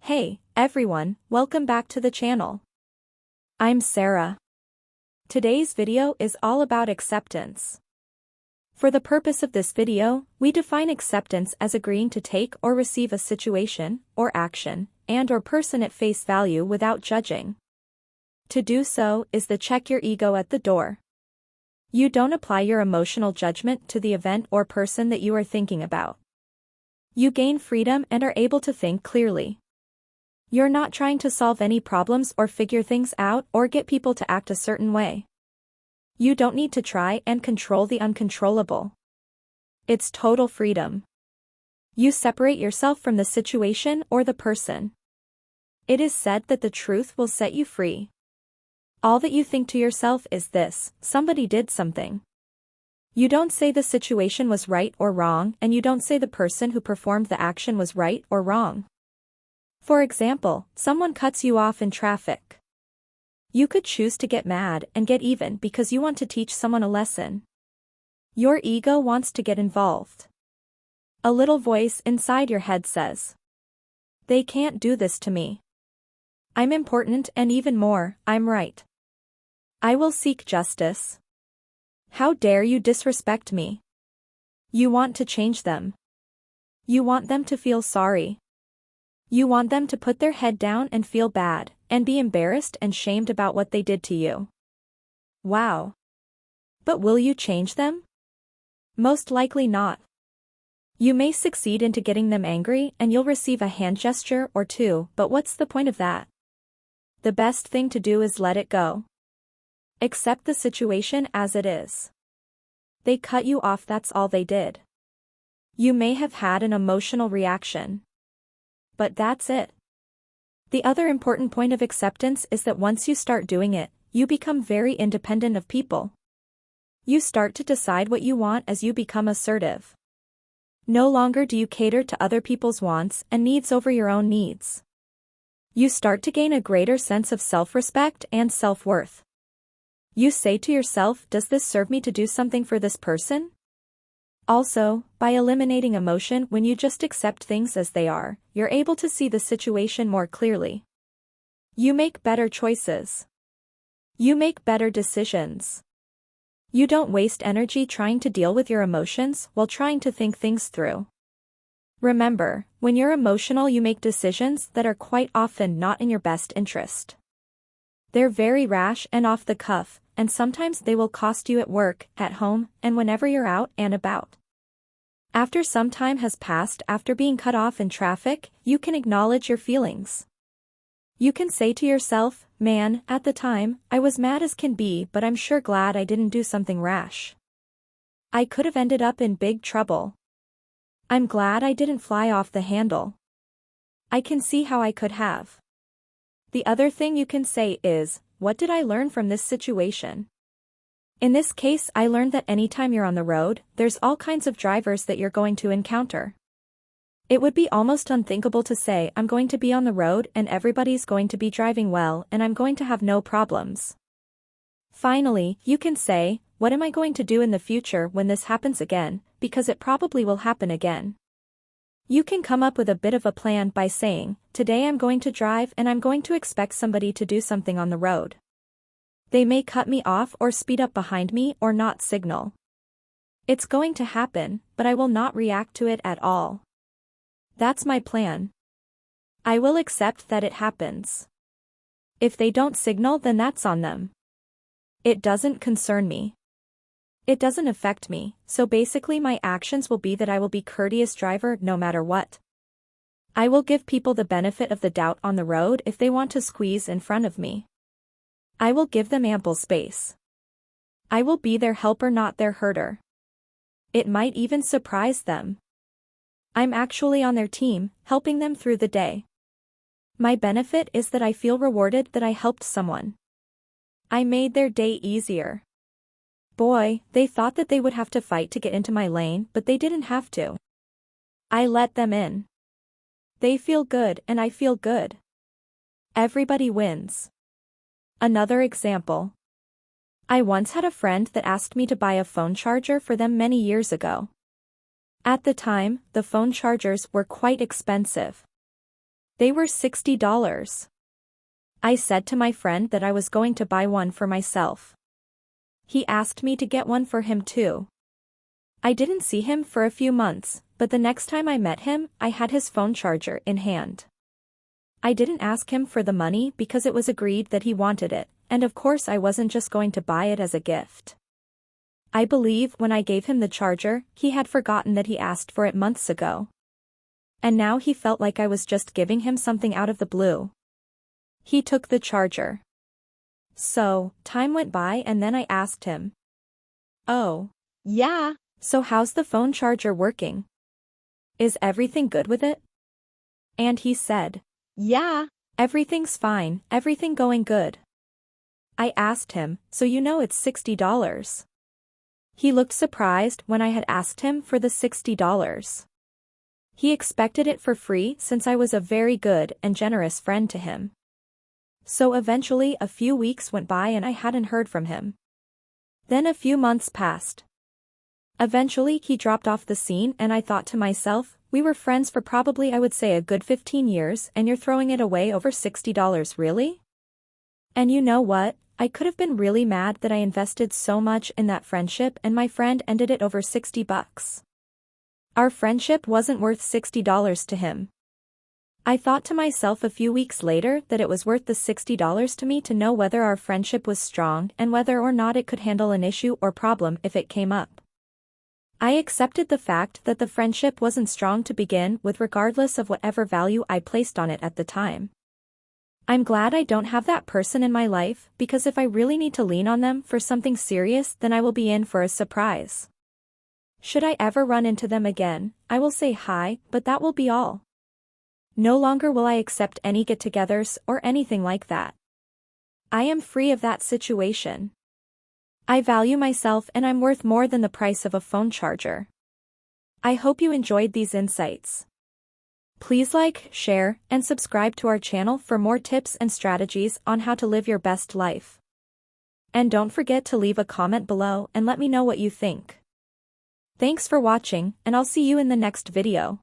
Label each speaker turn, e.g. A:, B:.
A: Hey, everyone, welcome back to the channel. I'm Sarah. Today's video is all about acceptance. For the purpose of this video, we define acceptance as agreeing to take or receive a situation, or action, and/or person at face value without judging. To do so is to check your ego at the door. You don't apply your emotional judgment to the event or person that you are thinking about. You gain freedom and are able to think clearly. You're not trying to solve any problems or figure things out or get people to act a certain way. You don't need to try and control the uncontrollable. It's total freedom. You separate yourself from the situation or the person. It is said that the truth will set you free. All that you think to yourself is this: somebody did something. You don't say the situation was right or wrong, and you don't say the person who performed the action was right or wrong. For example, someone cuts you off in traffic. You could choose to get mad and get even because you want to teach someone a lesson. Your ego wants to get involved. A little voice inside your head says, "They can't do this to me. I'm important, and even more, I'm right. I will seek justice. How dare you disrespect me?" You want to change them. You want them to feel sorry. You want them to put their head down and feel bad, and be embarrassed and shamed about what they did to you. Wow. But will you change them? Most likely not. You may succeed into getting them angry and you'll receive a hand gesture or two, but what's the point of that? The best thing to do is let it go. Accept the situation as it is. They cut you off, that's all they did. You may have had an emotional reaction. But that's it. The other important point of acceptance is that once you start doing it, you become very independent of people. You start to decide what you want as you become assertive. No longer do you cater to other people's wants and needs over your own needs. You start to gain a greater sense of self-respect and self-worth. You say to yourself, does this serve me to do something for this person? Also, by eliminating emotion when you just accept things as they are, you're able to see the situation more clearly. You make better choices. You make better decisions. You don't waste energy trying to deal with your emotions while trying to think things through. Remember, when you're emotional, you make decisions that are quite often not in your best interest. They're very rash and off the cuff, and sometimes they will cost you at work, at home, and whenever you're out and about. After some time has passed after being cut off in traffic, you can acknowledge your feelings. You can say to yourself, "Man, at the time, I was mad as can be, but I'm sure glad I didn't do something rash. I could have ended up in big trouble. I'm glad I didn't fly off the handle. I can see how I could have." The other thing you can say is, what did I learn from this situation? In this case, I learned that anytime you're on the road, there's all kinds of drivers that you're going to encounter. It would be almost unthinkable to say, I'm going to be on the road and everybody's going to be driving well and I'm going to have no problems. Finally, you can say, what am I going to do in the future when this happens again, because it probably will happen again. You can come up with a bit of a plan by saying, today I'm going to drive and I'm going to expect somebody to do something on the road. They may cut me off or speed up behind me or not signal. It's going to happen, but I will not react to it at all. That's my plan. I will accept that it happens. If they don't signal, then that's on them. It doesn't concern me. It doesn't affect me, so basically my actions will be that I will be courteous driver no matter what. I will give people the benefit of the doubt on the road if they want to squeeze in front of me. I will give them ample space. I will be their helper, not their hurter. It might even surprise them. I'm actually on their team, helping them through the day. My benefit is that I feel rewarded that I helped someone. I made their day easier. Boy, they thought that they would have to fight to get into my lane, but they didn't have to. I let them in. They feel good and I feel good. Everybody wins. Another example. I once had a friend that asked me to buy a phone charger for them many years ago. At the time, the phone chargers were quite expensive. They were $60. I said to my friend that I was going to buy one for myself. He asked me to get one for him too. I didn't see him for a few months, but the next time I met him, I had his phone charger in hand. I didn't ask him for the money because it was agreed that he wanted it, and of course I wasn't just going to buy it as a gift. I believe when I gave him the charger, he had forgotten that he asked for it months ago. And now he felt like I was just giving him something out of the blue. He took the charger. So, time went by and then I asked him. Oh, yeah, so how's the phone charger working? Is everything good with it? And he said, yeah, everything's fine, everything going good. I asked him, so you know it's $60. He looked surprised when I had asked him for the $60. He expected it for free since I was a very good and generous friend to him. So eventually a few weeks went by and I hadn't heard from him. Then a few months passed. Eventually he dropped off the scene and I thought to myself, we were friends for probably I would say a good 15 years and you're throwing it away over $60 really? And you know what? I could have been really mad that I invested so much in that friendship and my friend ended it over $60. Our friendship wasn't worth $60 to him. I thought to myself a few weeks later that it was worth the $60 to me to know whether our friendship was strong and whether or not it could handle an issue or problem if it came up. I accepted the fact that the friendship wasn't strong to begin with regardless of whatever value I placed on it at the time. I'm glad I don't have that person in my life because if I really need to lean on them for something serious then I will be in for a surprise. Should I ever run into them again, I will say hi, but that will be all. No longer will I accept any get-togethers or anything like that. I am free of that situation. I value myself and I'm worth more than the price of a phone charger. I hope you enjoyed these insights. Please like, share, and subscribe to our channel for more tips and strategies on how to live your best life. And don't forget to leave a comment below and let me know what you think. Thanks for watching, and I'll see you in the next video.